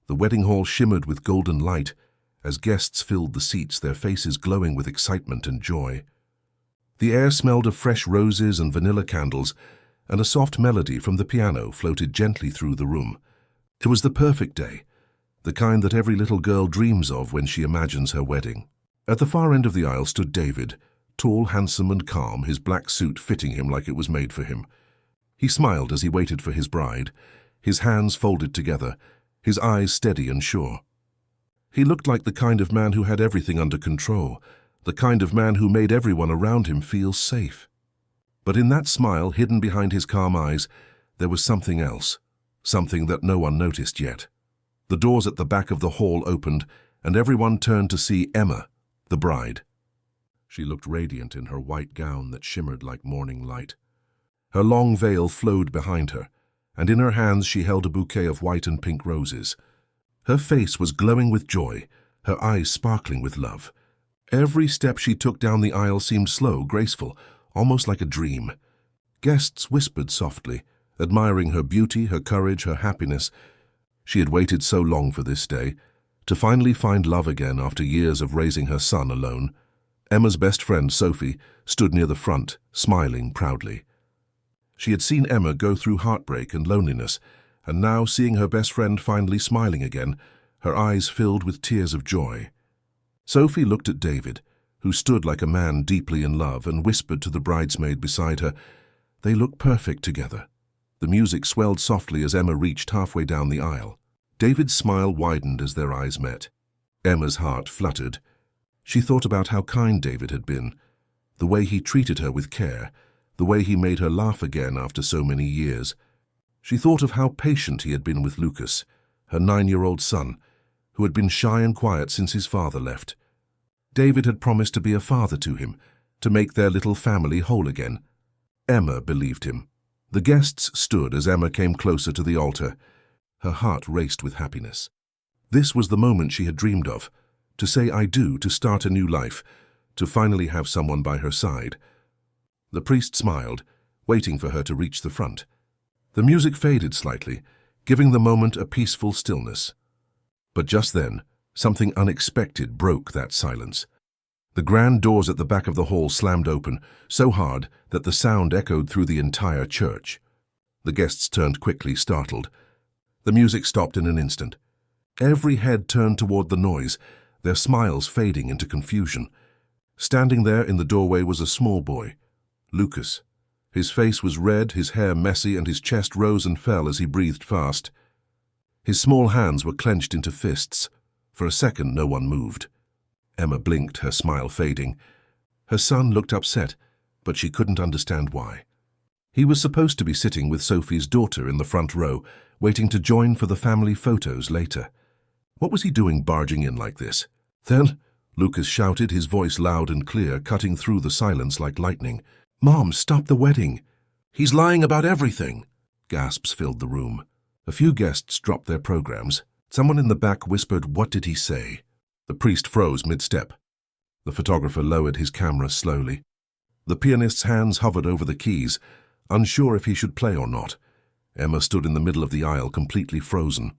The wedding hall shimmered with golden light as guests filled the seats, their faces glowing with excitement and joy. The air smelled of fresh roses and vanilla candles, and a soft melody from the piano floated gently through the room. It was the perfect day, the kind that every little girl dreams of when she imagines her wedding. At the far end of the aisle stood David, tall, handsome, and calm, his black suit fitting him like it was made for him. He smiled as he waited for his bride, his hands folded together, his eyes steady and sure. He looked like the kind of man who had everything under control, the kind of man who made everyone around him feel safe. But in that smile, hidden behind his calm eyes, there was something else, something that no one noticed yet. The doors at the back of the hall opened, and everyone turned to see Emma, the bride. She looked radiant in her white gown that shimmered like morning light. Her long veil flowed behind her, and in her hands she held a bouquet of white and pink roses. Her face was glowing with joy, her eyes sparkling with love. Every step she took down the aisle seemed slow, graceful, almost like a dream. Guests whispered softly, admiring her beauty, her courage, her happiness. She had waited so long for this day, to finally find love again after years of raising her son alone. Emma's best friend, Sophie, stood near the front, smiling proudly. She had seen Emma go through heartbreak and loneliness, and now, seeing her best friend finally smiling again, her eyes filled with tears of joy. Sophie looked at David, who stood like a man deeply in love, and whispered to the bridesmaid beside her, "They look perfect together." The music swelled softly as Emma reached halfway down the aisle. David's smile widened as their eyes met. Emma's heart fluttered. She thought about how kind David had been, the way he treated her with care, the way he made her laugh again after so many years. She thought of how patient he had been with Lucas, her 9-year-old son, who had been shy and quiet since his father left. David had promised to be a father to him, to make their little family whole again. Emma believed him. The guests stood as Emma came closer to the altar. Her heart raced with happiness. This was the moment she had dreamed of, to say "I do," to start a new life, to finally have someone by her side. The priest smiled, waiting for her to reach the front. The music faded slightly, giving the moment a peaceful stillness. But just then, something unexpected broke that silence. The grand doors at the back of the hall slammed open, so hard that the sound echoed through the entire church. The guests turned quickly, startled. The music stopped in an instant. Every head turned toward the noise, their smiles fading into confusion. Standing there in the doorway was a small boy, Lucas. His face was red, his hair messy, and his chest rose and fell as he breathed fast. His small hands were clenched into fists. For a second, no one moved. Emma blinked, her smile fading. Her son looked upset, but she couldn't understand why. He was supposed to be sitting with Sophie's daughter in the front row, waiting to join for the family photos later. What was he doing barging in like this? Then, Lucas shouted, his voice loud and clear, cutting through the silence like lightning. "Mom, stop the wedding! He's lying about everything!" Gasps filled the room. A few guests dropped their programs. Someone in the back whispered, "What did he say?" The priest froze mid-step. The photographer lowered his camera slowly. The pianist's hands hovered over the keys, unsure if he should play or not. Emma stood in the middle of the aisle, completely frozen.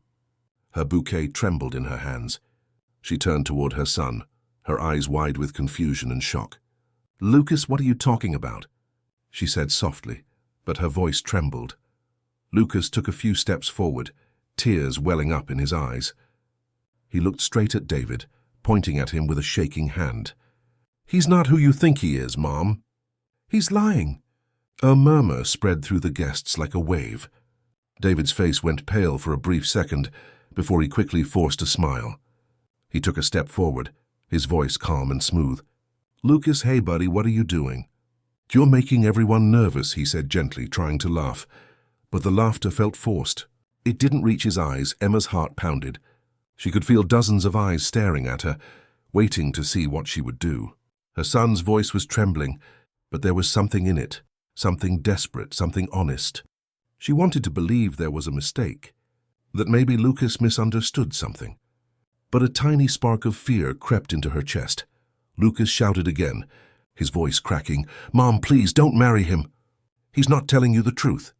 Her bouquet trembled in her hands. She turned toward her son, her eyes wide with confusion and shock. "Lucas, what are you talking about?" she said softly, but her voice trembled. Lucas took a few steps forward, tears welling up in his eyes. He looked straight at David, pointing at him with a shaking hand. "He's not who you think he is, Mom. He's lying." A murmur spread through the guests like a wave. David's face went pale for a brief second before he quickly forced a smile. He took a step forward, his voice calm and smooth. "Lucas, hey buddy, what are you doing?" "You're making everyone nervous," he said gently, trying to laugh. But the laughter felt forced. It didn't reach his eyes. Emma's heart pounded. She could feel dozens of eyes staring at her, waiting to see what she would do. Her son's voice was trembling, but there was something in it, something desperate, something honest. She wanted to believe there was a mistake, that maybe Lucas misunderstood something. But a tiny spark of fear crept into her chest. Lucas shouted again, his voice cracking, "Mom, please don't marry him. He's not telling you the truth."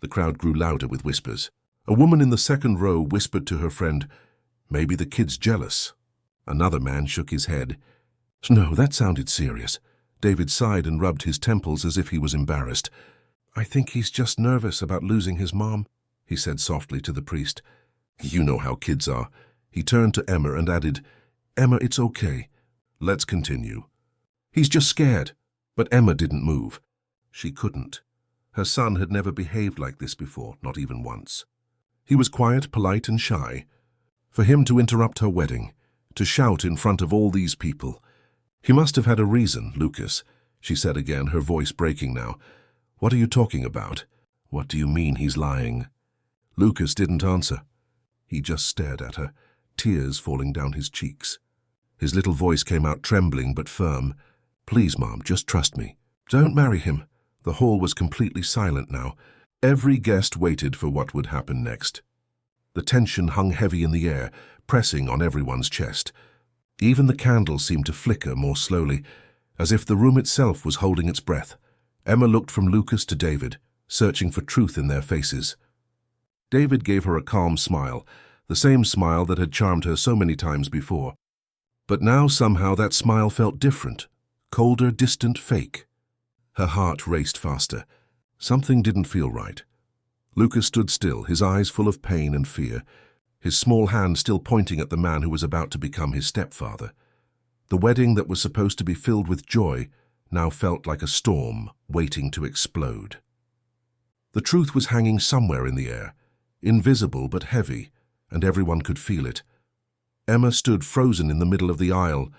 The crowd grew louder with whispers. A woman in the second row whispered to her friend, "Maybe the kid's jealous." Another man shook his head. "No, that sounded serious." David sighed and rubbed his temples as if he was embarrassed. "I think he's just nervous about losing his mom," he said softly to the priest. "You know how kids are." He turned to Emma and added, "Emma, it's okay. Let's continue." "He's just scared." But Emma didn't move. She couldn't. Her son had never behaved like this before, not even once. He was quiet, polite, and shy. For him to interrupt her wedding, to shout in front of all these people. "He must have had a reason, Lucas," she said again, her voice breaking now. "What are you talking about? What do you mean he's lying?" Lucas didn't answer. He just stared at her, tears falling down his cheeks. His little voice came out trembling but firm. "Please, Mom, just trust me. Don't marry him." The hall was completely silent now. Every guest waited for what would happen next. The tension hung heavy in the air, pressing on everyone's chest. Even the candles seemed to flicker more slowly, as if the room itself was holding its breath. Emma looked from Lucas to David, searching for truth in their faces. David gave her a calm smile, the same smile that had charmed her so many times before. But now somehow that smile felt different, colder, distant, fake. Her heart raced faster. Something didn't feel right. Lucas stood still, his eyes full of pain and fear, his small hand still pointing at the man who was about to become his stepfather. The wedding that was supposed to be filled with joy now felt like a storm waiting to explode. The truth was hanging somewhere in the air, invisible but heavy, and everyone could feel it. Emma stood frozen in the middle of the aisle,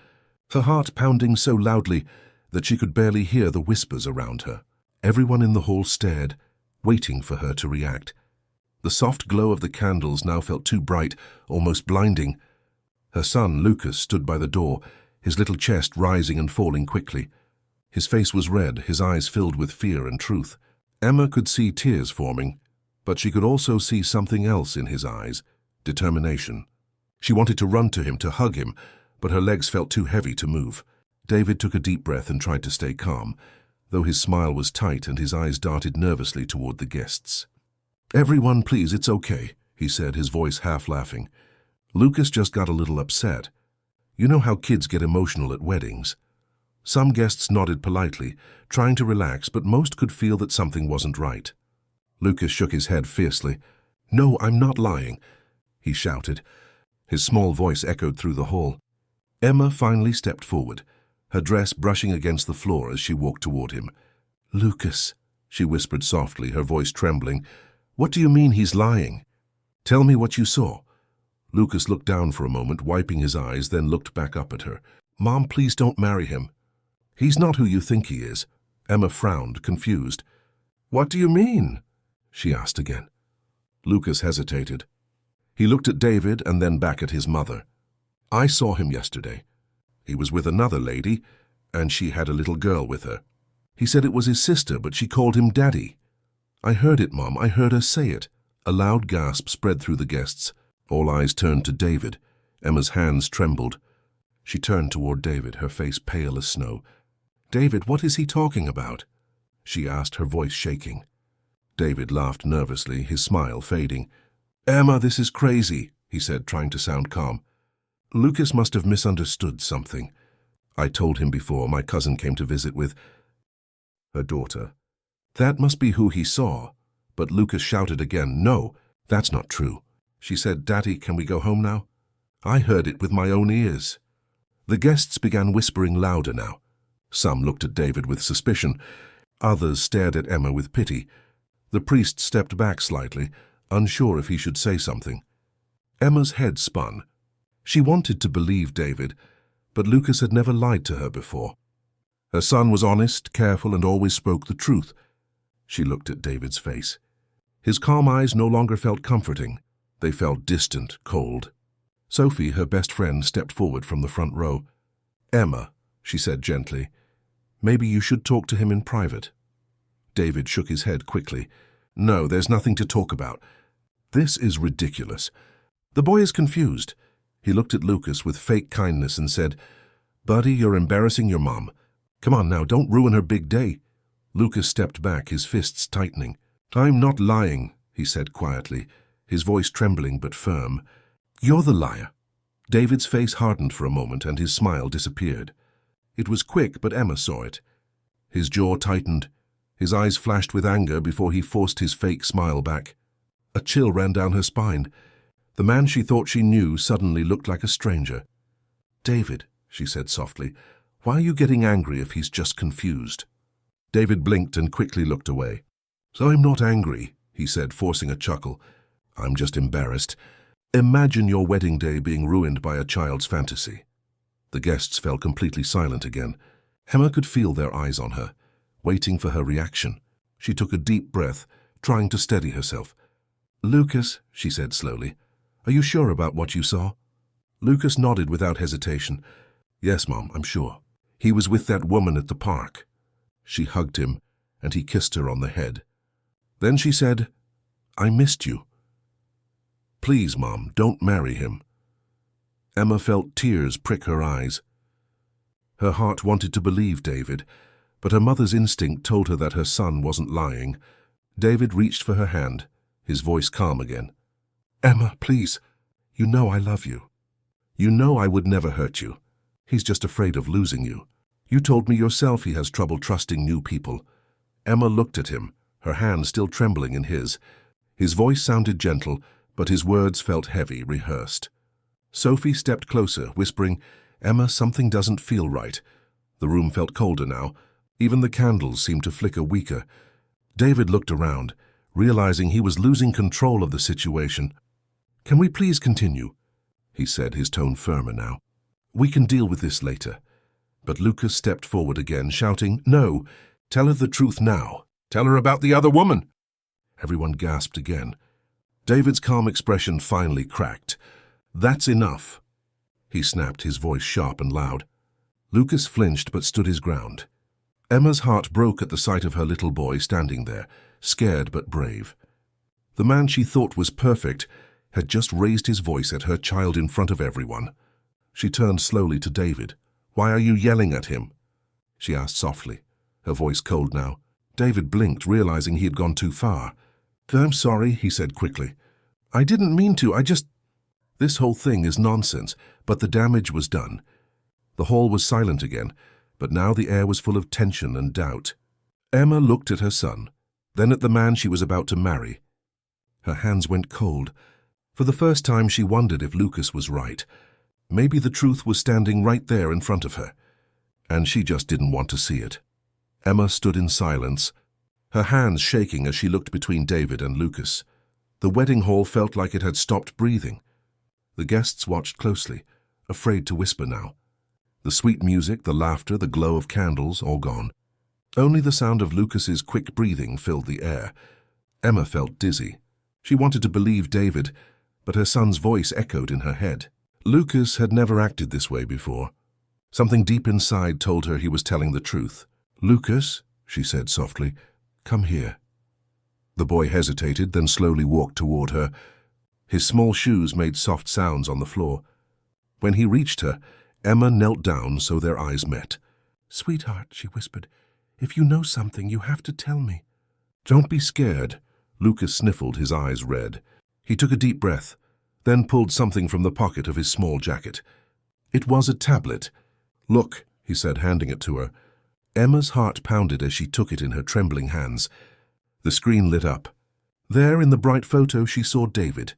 her heart pounding so loudly that she could barely hear the whispers around her. Everyone in the hall stared, waiting for her to react. The soft glow of the candles now felt too bright, almost blinding. Her son, Lucas, stood by the door, his little chest rising and falling quickly. His face was red, his eyes filled with fear and truth. Emma could see tears forming, but she could also see something else in his eyes, determination. She wanted to run to him, to hug him, but her legs felt too heavy to move. David took a deep breath and tried to stay calm, though his smile was tight and his eyes darted nervously toward the guests. "Everyone, please, it's okay," he said, his voice half laughing. "Lucas just got a little upset. You know how kids get emotional at weddings." Some guests nodded politely, trying to relax, but most could feel that something wasn't right. Lucas shook his head fiercely. "No, I'm not lying," he shouted. His small voice echoed through the hall. Emma finally stepped forward, her dress brushing against the floor as she walked toward him. "Lucas," she whispered softly, her voice trembling, "what do you mean he's lying? Tell me what you saw." Lucas looked down for a moment, wiping his eyes, then looked back up at her. "Mom, please don't marry him. He's not who you think he is." Emma frowned, confused. "What do you mean?" she asked again. Lucas hesitated. He looked at David and then back at his mother. "I saw him yesterday. He was with another lady, and she had a little girl with her. He said it was his sister, but she called him Daddy. I heard it, Mom. I heard her say it." A loud gasp spread through the guests. All eyes turned to David. Emma's hands trembled. She turned toward David, her face pale as snow. "David, what is he talking about?" she asked, her voice shaking. David laughed nervously, his smile fading. "Emma, this is crazy," he said, trying to sound calm. "Lucas must have misunderstood something. I told him before my cousin came to visit with her daughter. That must be who he saw." But Lucas shouted again, "No, that's not true." She said, "Daddy, can we go home now?" I heard it with my own ears. The guests began whispering louder now. Some looked at David with suspicion. Others stared at Emma with pity. The priest stepped back slightly, unsure if he should say something. Emma's head spun. She wanted to believe David, but Lucas had never lied to her before. Her son was honest, careful, and always spoke the truth. She looked at David's face. His calm eyes no longer felt comforting. They felt distant, cold. Sophie, her best friend, stepped forward from the front row. "Emma," she said gently, "maybe you should talk to him in private." David shook his head quickly. "No, there's nothing to talk about. This is ridiculous." The boy is confused. He looked at Lucas with fake kindness and said, "Buddy, you're embarrassing your mom. Come on now, don't ruin her big day." Lucas stepped back, his fists tightening. "I'm not lying," he said quietly. his voice trembling but firm. "You're the liar." David's face hardened for a moment and his smile disappeared. It was quick, but Emma saw it. His jaw tightened. His eyes flashed with anger before he forced his fake smile back. A chill ran down her spine. The man she thought she knew suddenly looked like a stranger. "David," she said softly, "why are you getting angry if he's just confused?" David blinked and quickly looked away. "So I'm not angry," he said, forcing a chuckle. "I'm just embarrassed. Imagine your wedding day being ruined by a child's fantasy." The guests fell completely silent again. Emma could feel their eyes on her, waiting for her reaction. She took a deep breath, trying to steady herself. "Lucas," she said slowly, "are you sure about what you saw?" Lucas nodded without hesitation. "Yes, Mom, I'm sure. He was with that woman at the park." She hugged him, and he kissed her on the head. Then she said, "I missed you. Please, Mom, don't marry him." Emma felt tears prick her eyes. Her heart wanted to believe David, but her mother's instinct told her that her son wasn't lying. David reached for her hand, his voice calm again. "Emma, please. You know I love you. You know I would never hurt you. He's just afraid of losing you. You told me yourself he has trouble trusting new people." Emma looked at him, her hand still trembling in his. His voice sounded gentle, but his words felt heavy, rehearsed. Sophie stepped closer, whispering, "Emma, something doesn't feel right." The room felt colder now. Even the candles seemed to flicker weaker. David looked around, realizing he was losing control of the situation. "Can we please continue?" he said, his tone firmer now. "We can deal with this later." But Lucas stepped forward again, shouting, "No, tell her the truth now. Tell her about the other woman." Everyone gasped again. David's calm expression finally cracked. "That's enough," he snapped, his voice sharp and loud. Lucas flinched but stood his ground. Emma's heart broke at the sight of her little boy standing there, scared but brave. The man she thought was perfect had just raised his voice at her child in front of everyone. She turned slowly to David. "Why are you yelling at him?" she asked softly, her voice cold now. David blinked, realizing he had gone too far. "I'm sorry," he said quickly. "I didn't mean to, This whole thing is nonsense, but the damage was done." The hall was silent again, but now the air was full of tension and doubt. Emma looked at her son, then at the man she was about to marry. Her hands went cold. For the first time she wondered if Lucas was right. Maybe the truth was standing right there in front of her, and she just didn't want to see it. Emma stood in silence, her hands shaking as she looked between David and Lucas. The wedding hall felt like it had stopped breathing. The guests watched closely, afraid to whisper now. The sweet music, the laughter, the glow of candles, all gone. Only the sound of Lucas's quick breathing filled the air. Emma felt dizzy. She wanted to believe David, but her son's voice echoed in her head. Lucas had never acted this way before. Something deep inside told her he was telling the truth. "Lucas," she said softly, "come here." The boy hesitated, then slowly walked toward her. His small shoes made soft sounds on the floor. When he reached her, Emma knelt down so their eyes met. "Sweetheart," she whispered, "if you know something, you have to tell me." "Don't be scared." Lucas sniffled, his eyes red. He took a deep breath, then pulled something from the pocket of his small jacket. It was a tablet. "Look," he said, handing it to her. Emma's heart pounded as she took it in her trembling hands. The screen lit up. There, in the bright photo, she saw David.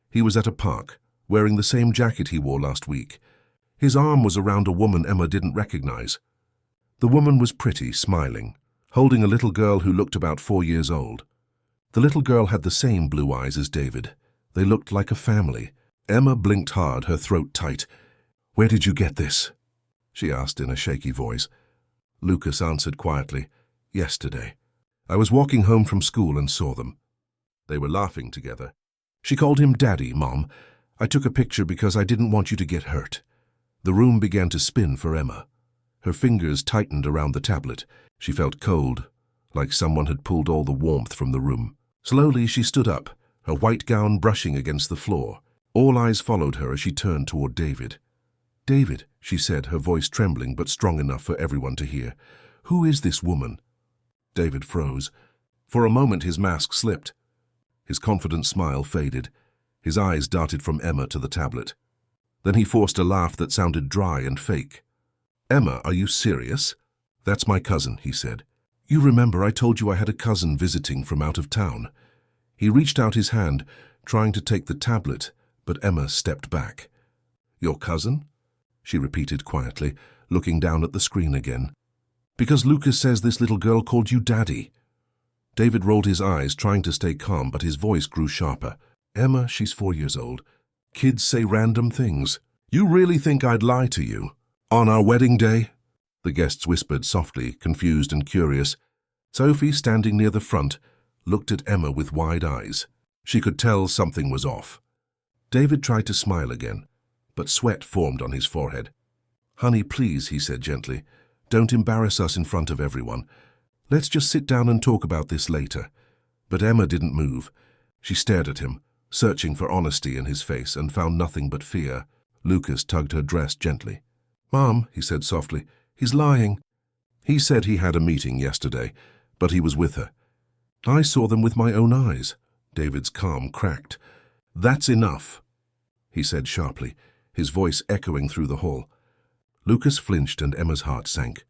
He was at a park, wearing the same jacket he wore last week. His arm was around a woman Emma didn't recognize. The woman was pretty, smiling, holding a little girl who looked about 4 years old. The little girl had the same blue eyes as David. They looked like a family. Emma blinked hard, her throat tight. "Where did you get this?" she asked in a shaky voice. Lucas answered quietly, "Yesterday. I was walking home from school and saw them." They were laughing together. She called him Daddy, Mom. "I took a picture because I didn't want you to get hurt." The room began to spin for Emma. Her fingers tightened around the tablet. She felt cold, like someone had pulled all the warmth from the room. Slowly she stood up, her white gown brushing against the floor. All eyes followed her as she turned toward David. "David," she said, her voice trembling but strong enough for everyone to hear. "Who is this woman?" David froze. For a moment his mask slipped. His confident smile faded. His eyes darted from Emma to the tablet. Then he forced a laugh that sounded dry and fake. "Emma, are you serious?" "That's my cousin," he said. "You remember I told you I had a cousin visiting from out of town?" He reached out his hand, trying to take the tablet, but Emma stepped back. "Your cousin?" she repeated quietly, looking down at the screen again. "Because Lucas says this little girl called you Daddy." David rolled his eyes, trying to stay calm, but his voice grew sharper. "Emma, she's 4 years old. Kids say random things. You really think I'd lie to you? On our wedding day?" The guests whispered softly, confused and curious. Sophie, standing near the front, looked at Emma with wide eyes. She could tell something was off. David tried to smile again, but sweat formed on his forehead. "Honey, please," he said gently. "Don't embarrass us in front of everyone. Let's just sit down and talk about this later." But Emma didn't move. She stared at him, searching for honesty in his face, and found nothing but fear. Lucas tugged her dress gently. "Mom," he said softly, "he's lying." "He said he had a meeting yesterday, but he was with her." "I saw them with my own eyes." David's calm cracked. "That's enough," he said sharply, his voice echoing through the hall. Lucas flinched and Emma's heart sank.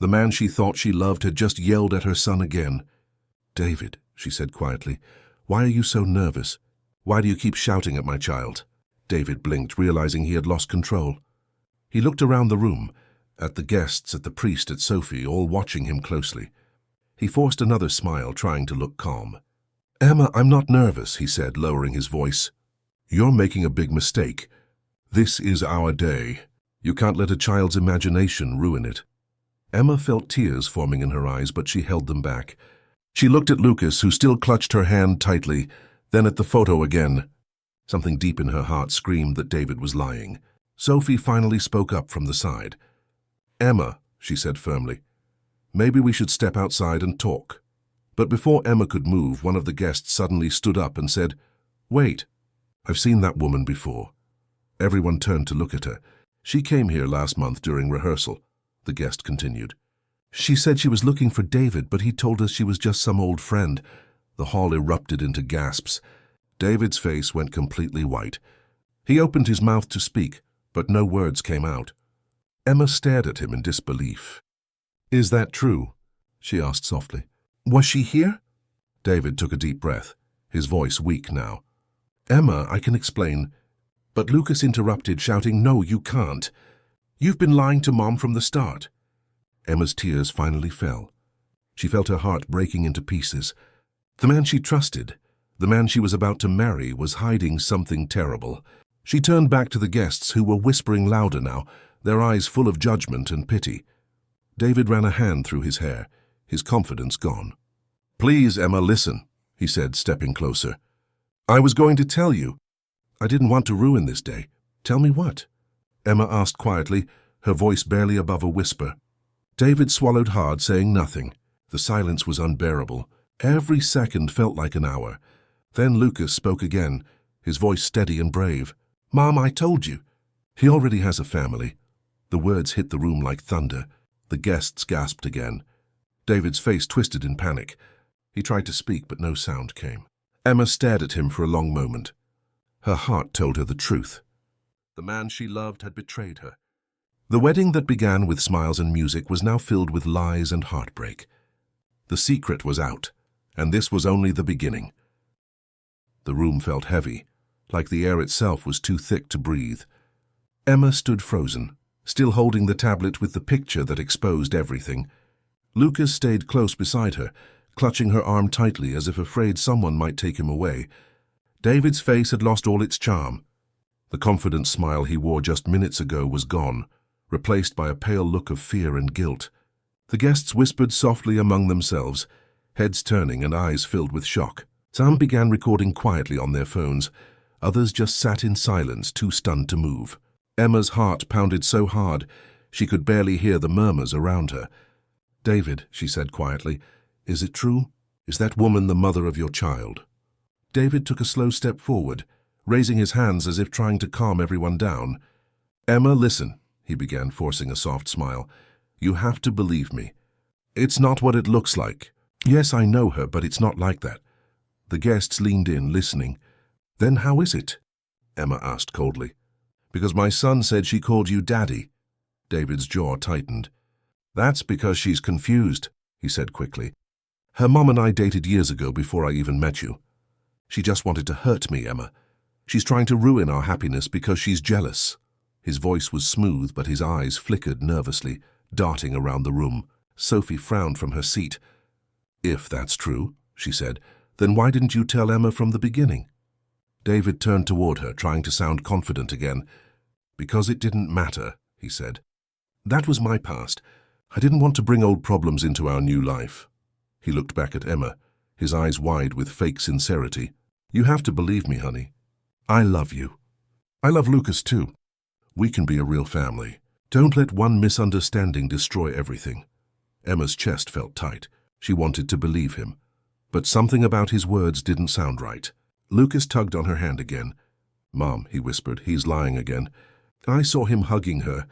The man she thought she loved had just yelled at her son again. "David," she said quietly, "why are you so nervous? Why do you keep shouting at my child?" David blinked, realizing he had lost control. He looked around the room, at the guests, at the priest, at Sophie, all watching him closely. He forced another smile, trying to look calm. "Emma, I'm not nervous," he said, lowering his voice. "You're making a big mistake. This is our day. You can't let a child's imagination ruin it." Emma felt tears forming in her eyes, but she held them back. She looked at Lucas, who still clutched her hand tightly, then at the photo again. Something deep in her heart screamed that David was lying. Sophie finally spoke up from the side. "Emma," she said firmly, "maybe we should step outside and talk." But before Emma could move, one of the guests suddenly stood up and said, "Wait, I've seen that woman before." Everyone turned to look at her. "She came here last month during rehearsal," the guest continued. "She said she was looking for David, but he told us she was just some old friend." The hall erupted into gasps. David's face went completely white. He opened his mouth to speak, but no words came out. Emma stared at him in disbelief. "Is that true?" she asked softly. "Was she here?" David took a deep breath, his voice weak now. "Emma, I can explain." But Lucas interrupted, shouting, "No, you can't. You've been lying to Mom from the start." Emma's tears finally fell. She felt her heart breaking into pieces. The man she trusted, the man she was about to marry, was hiding something terrible. She turned back to the guests, who were whispering louder now, their eyes full of judgment and pity. David ran a hand through his hair, his confidence gone. "Please, Emma, listen," he said, stepping closer. "I was going to tell you. I didn't want to ruin this day." "Tell me what?" Emma asked quietly, her voice barely above a whisper. David swallowed hard, saying nothing. The silence was unbearable. Every second felt like an hour. Then Lucas spoke again, his voice steady and brave. "Mom, I told you. He already has a family." The words hit the room like thunder. The guests gasped again. David's face twisted in panic. He tried to speak, but no sound came. Emma stared at him for a long moment. Her heart told her the truth. The man she loved had betrayed her. The wedding that began with smiles and music was now filled with lies and heartbreak. The secret was out, and this was only the beginning. The room felt heavy, like the air itself was too thick to breathe. Emma stood frozen, still holding the tablet with the picture that exposed everything. Lucas stayed close beside her, clutching her arm tightly as if afraid someone might take him away. David's face had lost all its charm. The confident smile he wore just minutes ago was gone, replaced by a pale look of fear and guilt. The guests whispered softly among themselves, heads turning and eyes filled with shock. Some began recording quietly on their phones. Others just sat in silence, too stunned to move. Emma's heart pounded so hard she could barely hear the murmurs around her. "David," she said quietly, "is it true? Is that woman the mother of your child?" David took a slow step forward, raising his hands as if trying to calm everyone down. "Emma, listen," he began, forcing a soft smile. "You have to believe me. It's not what it looks like. Yes, I know her, but it's not like that. The guests leaned in, listening. "Then how is it?" Emma asked coldly. "Because my son said she called you Daddy." David's jaw tightened. "That's because she's confused," he said quickly. "Her mom and I dated years ago before I even met you. She just wanted to hurt me, Emma. She's trying to ruin our happiness because she's jealous." His voice was smooth, but his eyes flickered nervously, darting around the room. Sophie frowned from her seat. "If that's true," she said, "then why didn't you tell Emma from the beginning?" David turned toward her, trying to sound confident again. "Because it didn't matter," he said. "That was my past. I didn't want to bring old problems into our new life." He looked back at Emma, his eyes wide with fake sincerity. "You have to believe me, honey. I love you. I love Lucas too. We can be a real family. Don't let one misunderstanding destroy everything." Emma's chest felt tight. She wanted to believe him. But something about his words didn't sound right. Lucas tugged on her hand again. "Mom," he whispered, "he's lying again. I saw him hugging her.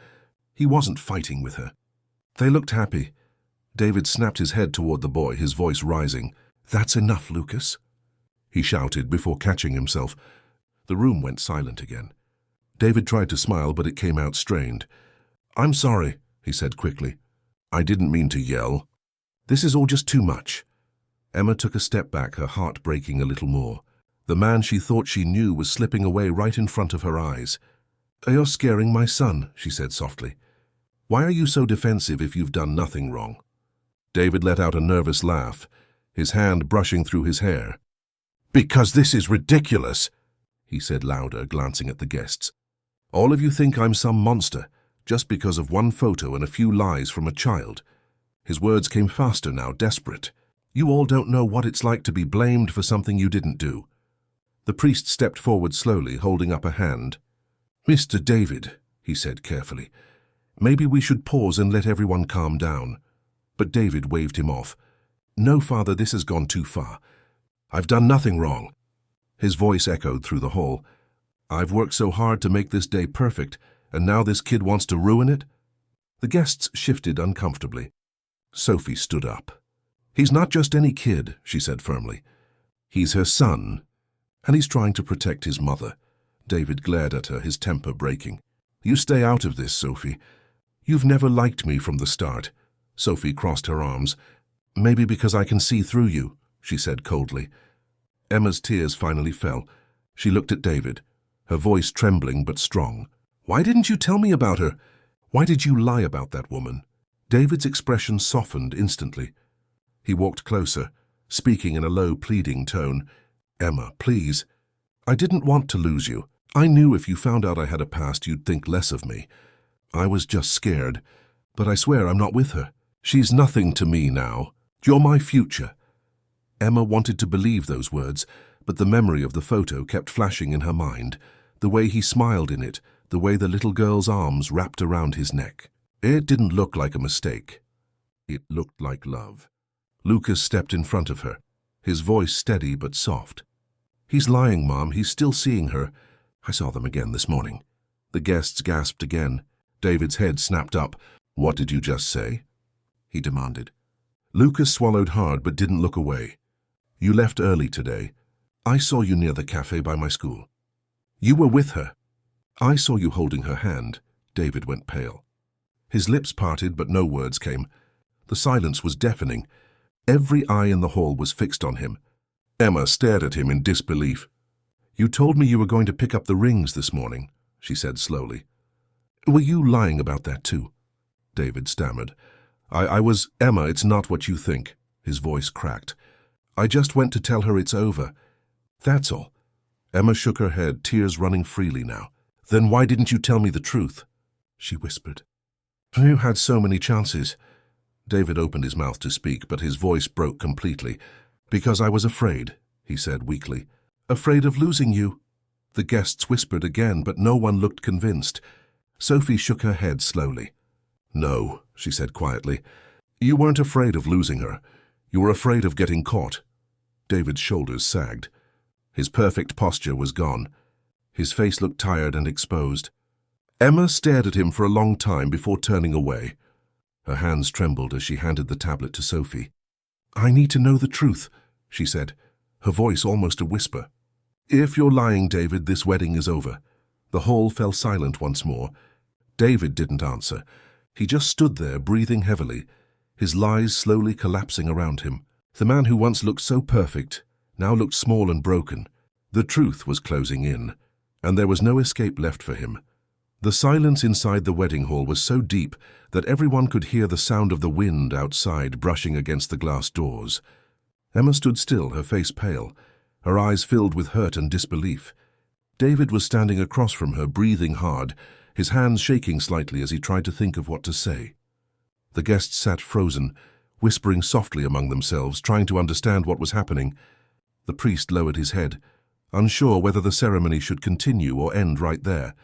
He wasn't fighting with her." They looked happy. David snapped his head toward the boy, his voice rising. "That's enough, Lucas," he shouted before catching himself. The room went silent again. David tried to smile, but it came out strained. "I'm sorry," he said quickly. "I didn't mean to yell. This is all just too much." Emma took a step back, her heart breaking a little more. The man she thought she knew was slipping away right in front of her eyes. "You're scaring my son," she said softly. "Why are you so defensive if you've done nothing wrong?" David let out a nervous laugh, his hand brushing through his hair. "Because this is ridiculous," he said louder, glancing at the guests. "All of you think I'm some monster, just because of one photo and a few lies from a child." His words came faster now, desperate. "You all don't know what it's like to be blamed for something you didn't do." The priest stepped forward slowly, holding up a hand. "Mr. David," he said carefully, "maybe we should pause and let everyone calm down." But David waved him off. "No, Father, this has gone too far. I've done nothing wrong." His voice echoed through the hall. "I've worked so hard to make this day perfect, and now this kid wants to ruin it?" The guests shifted uncomfortably. Sophie stood up. "He's not just any kid," she said firmly. "He's her son, and he's trying to protect his mother." David glared at her, his temper breaking. "You stay out of this, Sophie. You've never liked me from the start." Sophie crossed her arms. "Maybe because I can see through you," she said coldly. Emma's tears finally fell. She looked at David, her voice trembling but strong. "Why didn't you tell me about her? Why did you lie about that woman?" David's expression softened instantly. He walked closer, speaking in a low, pleading tone. "Emma, please. I didn't want to lose you. I knew if you found out I had a past, you'd think less of me. I was just scared. But I swear I'm not with her. She's nothing to me now. You're my future." Emma wanted to believe those words, but the memory of the photo kept flashing in her mind, the way he smiled in it, the way the little girl's arms wrapped around his neck. It didn't look like a mistake. It looked like love. Lucas stepped in front of her, his voice steady but soft. "He's lying, Mom. He's still seeing her. I saw them again this morning." The guests gasped again. David's head snapped up. "What did you just say?" he demanded. Lucas swallowed hard but didn't look away. "You left early today. I saw you near the cafe by my school. You were with her. I saw you holding her hand." David went pale. His lips parted, but no words came. The silence was deafening. Every eye in the hall was fixed on him. Emma stared at him in disbelief. "You told me you were going to pick up the rings this morning," she said slowly. "Were you lying about that too?" David stammered. I was, Emma, it's not what you think." His voice cracked. "I just went to tell her it's over. That's all." Emma shook her head, tears running freely now. "Then why didn't you tell me the truth?" she whispered. "You had so many chances." David opened his mouth to speak, but his voice broke completely. "Because I was afraid," he said weakly. "Afraid of losing you." The guests whispered again, but no one looked convinced. Sophie shook her head slowly. "No," she said quietly. "You weren't afraid of losing her. You were afraid of getting caught." David's shoulders sagged. His perfect posture was gone. His face looked tired and exposed. Emma stared at him for a long time before turning away. Her hands trembled as she handed the tablet to Sophie. "I need to know the truth," she said, her voice almost a whisper. "If you're lying, David, this wedding is over." The hall fell silent once more. David didn't answer. He just stood there, breathing heavily, his lies slowly collapsing around him. The man who once looked so perfect now looked small and broken. The truth was closing in, and there was no escape left for him. The silence inside the wedding hall was so deep that everyone could hear the sound of the wind outside brushing against the glass doors. Emma stood still, her face pale, her eyes filled with hurt and disbelief. David was standing across from her, breathing hard, his hands shaking slightly as he tried to think of what to say. The guests sat frozen, whispering softly among themselves, trying to understand what was happening. The priest lowered his head, unsure whether the ceremony should continue or end right there.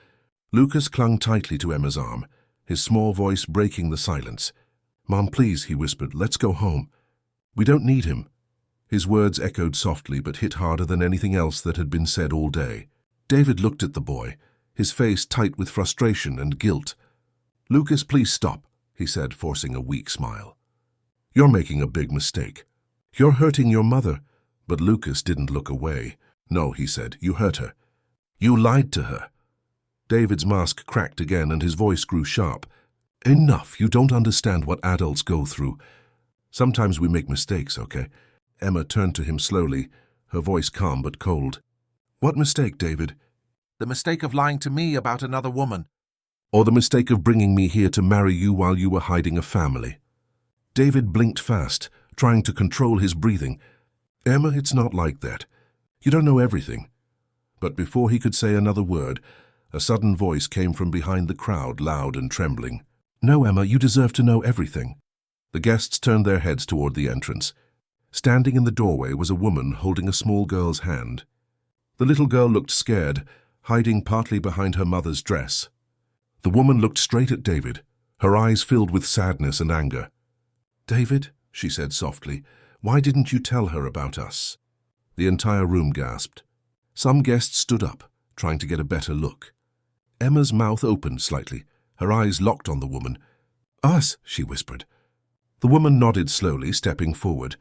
Lucas clung tightly to Emma's arm, his small voice breaking the silence. "Mom, please," he whispered, "let's go home. We don't need him." His words echoed softly but hit harder than anything else that had been said all day. David looked at the boy, his face tight with frustration and guilt. "Lucas, please stop," he said, forcing a weak smile. "You're making a big mistake. You're hurting your mother." But Lucas didn't look away. "No," he said, "you hurt her. You lied to her." David's mask cracked again and his voice grew sharp. "Enough, you don't understand what adults go through. Sometimes we make mistakes, okay?" Emma turned to him slowly, her voice calm but cold. "What mistake, David?" The mistake of lying to me about another woman. "Or the mistake of bringing me here to marry you while you were hiding a family?" David blinked fast, trying to control his breathing. "Emma, it's not like that. You don't know everything." But before he could say another word, a sudden voice came from behind the crowd, loud and trembling. "No, Emma, you deserve to know everything." The guests turned their heads toward the entrance. Standing in the doorway was a woman holding a small girl's hand. The little girl looked scared, hiding partly behind her mother's dress. The woman looked straight at David, her eyes filled with sadness and anger. "David," she said softly, "why didn't you tell her about us?" The entire room gasped. Some guests stood up, trying to get a better look. Emma's mouth opened slightly, her eyes locked on the woman. "Us," she whispered. The woman nodded slowly, stepping forward.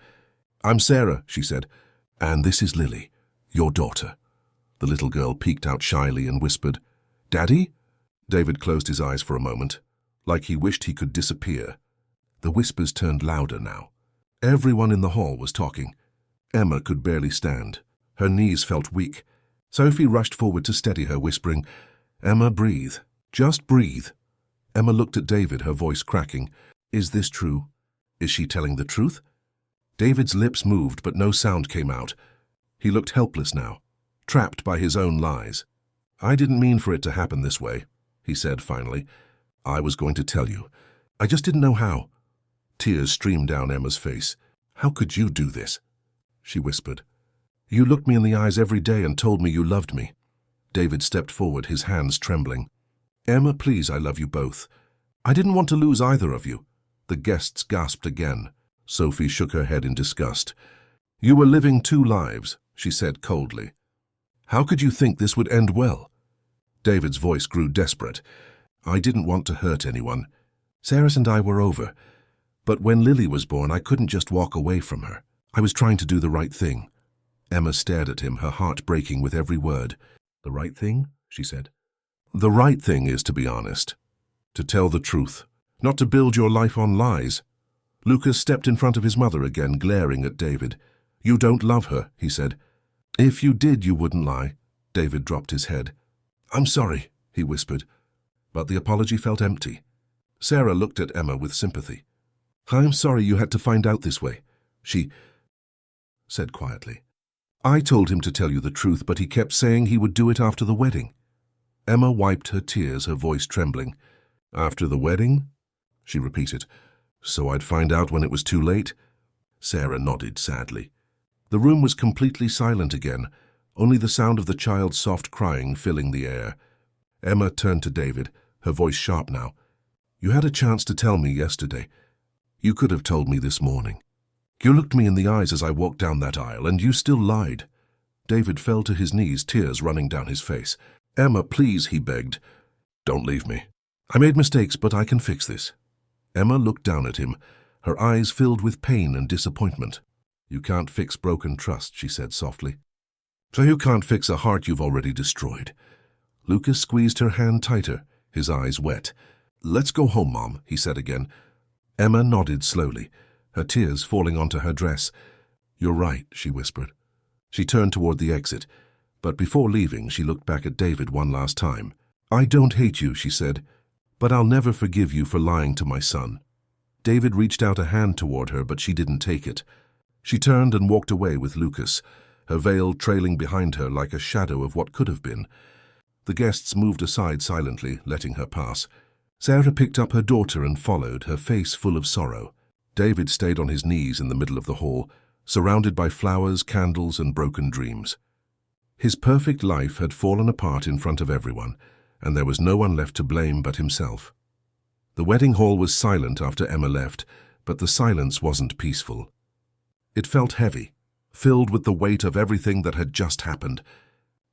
"I'm Sarah," she said, "and this is Lily, your daughter." The little girl peeked out shyly and whispered, "Daddy?" David closed his eyes for a moment, like he wished he could disappear. The whispers turned louder now. Everyone in the hall was talking. Emma could barely stand. Her knees felt weak. Sophie rushed forward to steady her, whispering, "Emma, breathe. Just breathe." Emma looked at David, her voice cracking. "Is this true? Is she telling the truth?" David's lips moved, but no sound came out. He looked helpless now, trapped by his own lies. "I didn't mean for it to happen this way," he said finally. "I was going to tell you. I just didn't know how." Tears streamed down Emma's face. "How could you do this?" she whispered. "You looked me in the eyes every day and told me you loved me." David stepped forward, his hands trembling. "Emma, please, I love you both. I didn't want to lose either of you." The guests gasped again. Sophie shook her head in disgust. "You were living two lives," she said coldly. "How could you think this would end well?" David's voice grew desperate. "I didn't want to hurt anyone. Sarah and I were over. But when Lily was born, I couldn't just walk away from her. I was trying to do the right thing." Emma stared at him, her heart breaking with every word. "The right thing?" she said. "The right thing is to be honest. To tell the truth. Not to build your life on lies." Lucas stepped in front of his mother again, glaring at David. "You don't love her," he said. "If you did, you wouldn't lie." David dropped his head. "I'm sorry," he whispered. But the apology felt empty. Sarah looked at Emma with sympathy. "I'm sorry you had to find out this way," she said quietly. "I told him to tell you the truth, but he kept saying he would do it after the wedding." Emma wiped her tears, her voice trembling. "After the wedding?" she repeated. "So I'd find out when it was too late?" Sarah nodded sadly. The room was completely silent again, only the sound of the child's soft crying filling the air. Emma turned to David, her voice sharp now. "You had a chance to tell me yesterday. You could have told me this morning. You looked me in the eyes as I walked down that aisle, and you still lied." David fell to his knees, tears running down his face. "Emma, please," he begged. "Don't leave me. I made mistakes, but I can fix this." Emma looked down at him, her eyes filled with pain and disappointment. You can't fix broken trust, she said softly. So you can't fix a heart you've already destroyed. Lucas squeezed her hand tighter, his eyes wet. Let's go home, Mom, he said again. Emma nodded slowly, her tears falling onto her dress. You're right, she whispered. She turned toward the exit, but before leaving she looked back at David one last time. I don't hate you, she said, but I'll never forgive you for lying to my son. David reached out a hand toward her, but she didn't take it. She turned and walked away with Lucas, her veil trailing behind her like a shadow of what could have been. The guests moved aside silently, letting her pass. Sarah picked up her daughter and followed, her face full of sorrow. David stayed on his knees in the middle of the hall, surrounded by flowers, candles, and broken dreams. His perfect life had fallen apart in front of everyone, and there was no one left to blame but himself. The wedding hall was silent after Emma left, but the silence wasn't peaceful. It felt heavy, filled with the weight of everything that had just happened.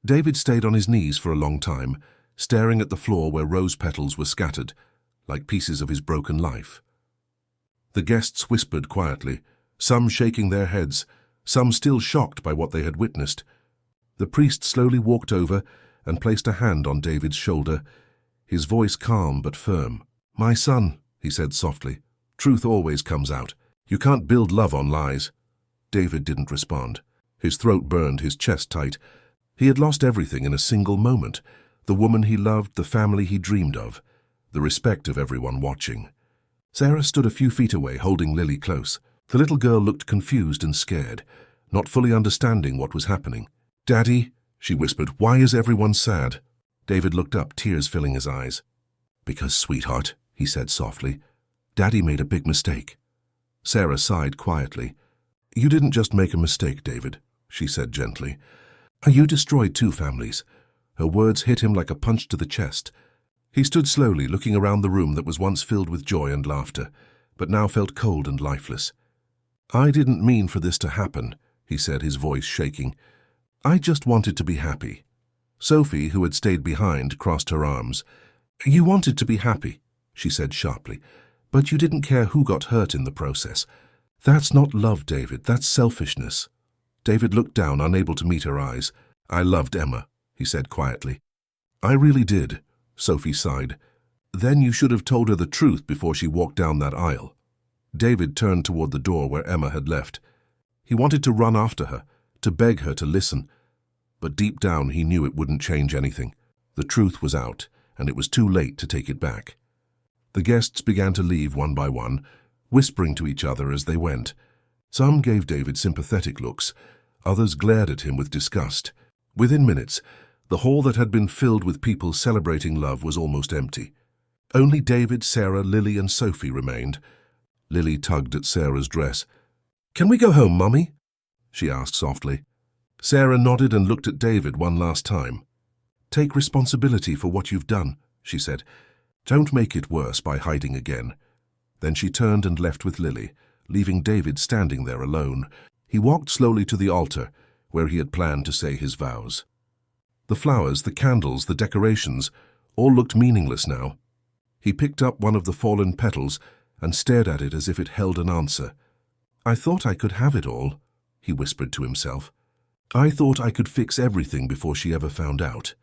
David stayed on his knees for a long time, staring at the floor where rose petals were scattered, like pieces of his broken life. The guests whispered quietly, some shaking their heads, some still shocked by what they had witnessed. The priest slowly walked over and placed a hand on David's shoulder, his voice calm but firm. My son, he said softly, truth always comes out. You can't build love on lies. David didn't respond. His throat burned, his chest tight. He had lost everything in a single moment. The woman he loved, the family he dreamed of, the respect of everyone watching. Sarah stood a few feet away, holding Lily close. The little girl looked confused and scared, not fully understanding what was happening. Daddy, she whispered, why is everyone sad? David looked up, tears filling his eyes. Because, sweetheart, he said softly, Daddy made a big mistake. Sarah sighed quietly. You didn't just make a mistake, David, she said gently. You destroyed 2 families. Her words hit him like a punch to the chest. He stood slowly, looking around the room that was once filled with joy and laughter, but now felt cold and lifeless. I didn't mean for this to happen, he said, his voice shaking. I just wanted to be happy. Sophie, who had stayed behind, crossed her arms. You wanted to be happy, she said sharply, but you didn't care who got hurt in the process. That's not love, David, that's selfishness. David looked down, unable to meet her eyes. I loved Emma, he said quietly. I really did, Sophie sighed. Then you should have told her the truth before she walked down that aisle. David turned toward the door where Emma had left. He wanted to run after her, to beg her to listen, but deep down he knew it wouldn't change anything. The truth was out, and it was too late to take it back. The guests began to leave one by one, whispering to each other as they went. Some gave David sympathetic looks, others glared at him with disgust. Within minutes, the hall that had been filled with people celebrating love was almost empty. Only David, Sarah, Lily, and Sophie remained. Lily tugged at Sarah's dress. Can we go home, Mummy? She asked softly. Sarah nodded and looked at David one last time. Take responsibility for what you've done, she said. Don't make it worse by hiding again. Then she turned and left with Lily, leaving David standing there alone. He walked slowly to the altar, where he had planned to say his vows. The flowers, the candles, the decorations, all looked meaningless now. He picked up one of the fallen petals and stared at it as if it held an answer. I thought I could have it all, he whispered to himself. I thought I could fix everything before she ever found out.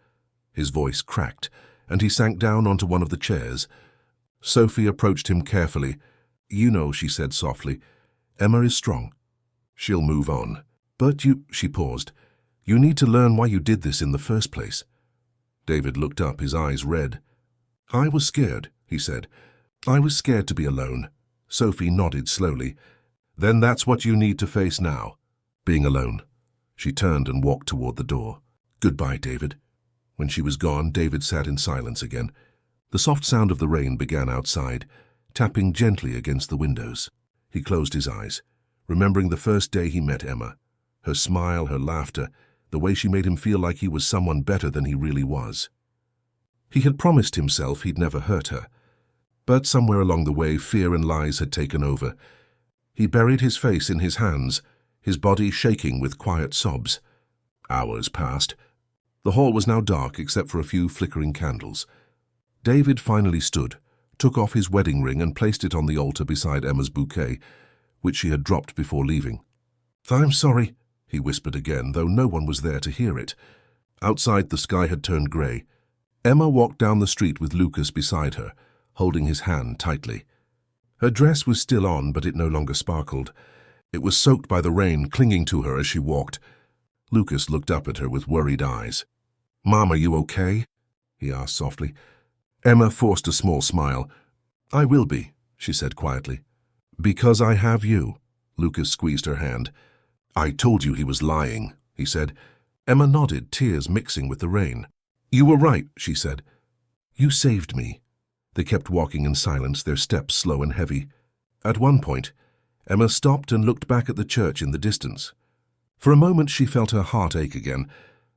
His voice cracked, and he sank down onto one of the chairs. Sophie approached him carefully. You know, she said softly, Emma is strong. She'll move on. But she paused. You need to learn why you did this in the first place. David looked up, his eyes red. I was scared, he said. I was scared to be alone. Sophie nodded slowly. Then that's what you need to face now, being alone. She turned and walked toward the door. Goodbye, David. When she was gone, David sat in silence again. The soft sound of the rain began outside, tapping gently against the windows. He closed his eyes, remembering the first day he met Emma. Her smile, her laughter, the way she made him feel like he was someone better than he really was. He had promised himself he'd never hurt her. But somewhere along the way, fear and lies had taken over. He buried his face in his hands, his body shaking with quiet sobs. Hours passed. The hall was now dark except for a few flickering candles. David finally stood, took off his wedding ring and placed it on the altar beside Emma's bouquet, which she had dropped before leaving. I'm sorry, he whispered again, though no one was there to hear it. Outside, the sky had turned grey. Emma walked down the street with Lucas beside her, holding his hand tightly. Her dress was still on, but it no longer sparkled. It was soaked by the rain, clinging to her as she walked. Lucas looked up at her with worried eyes. "Mom, are you okay?" he asked softly. Emma forced a small smile. "I will be," she said quietly. "Because I have you." Lucas squeezed her hand. "I told you he was lying," he said. Emma nodded, tears mixing with the rain. "You were right," she said. "You saved me." They kept walking in silence, their steps slow and heavy. At one point, Emma stopped and looked back at the church in the distance. For a moment she felt her heart ache again,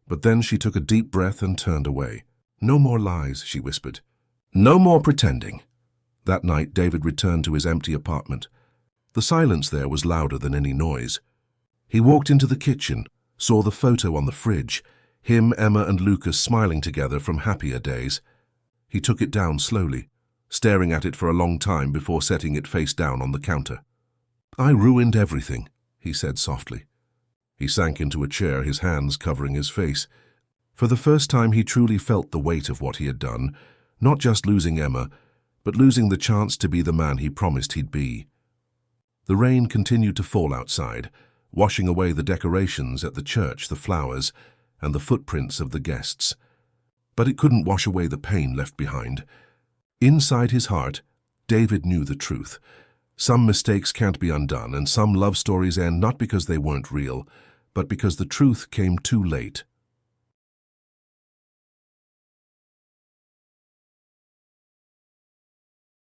but then she took a deep breath and turned away. "No more lies," she whispered. "No more pretending." That night, David returned to his empty apartment. The silence there was louder than any noise. He walked into the kitchen, saw the photo on the fridge, him, Emma, and Lucas smiling together from happier days. He took it down slowly, staring at it for a long time before setting it face down on the counter. "I ruined everything," he said softly. He sank into a chair, his hands covering his face. For the first time he truly felt the weight of what he had done, not just losing Emma, but losing the chance to be the man he promised he'd be. The rain continued to fall outside, washing away the decorations at the church, the flowers, and the footprints of the guests. But it couldn't wash away the pain left behind. Inside his heart, David knew the truth. Some mistakes can't be undone, and some love stories end not because they weren't real, but because the truth came too late.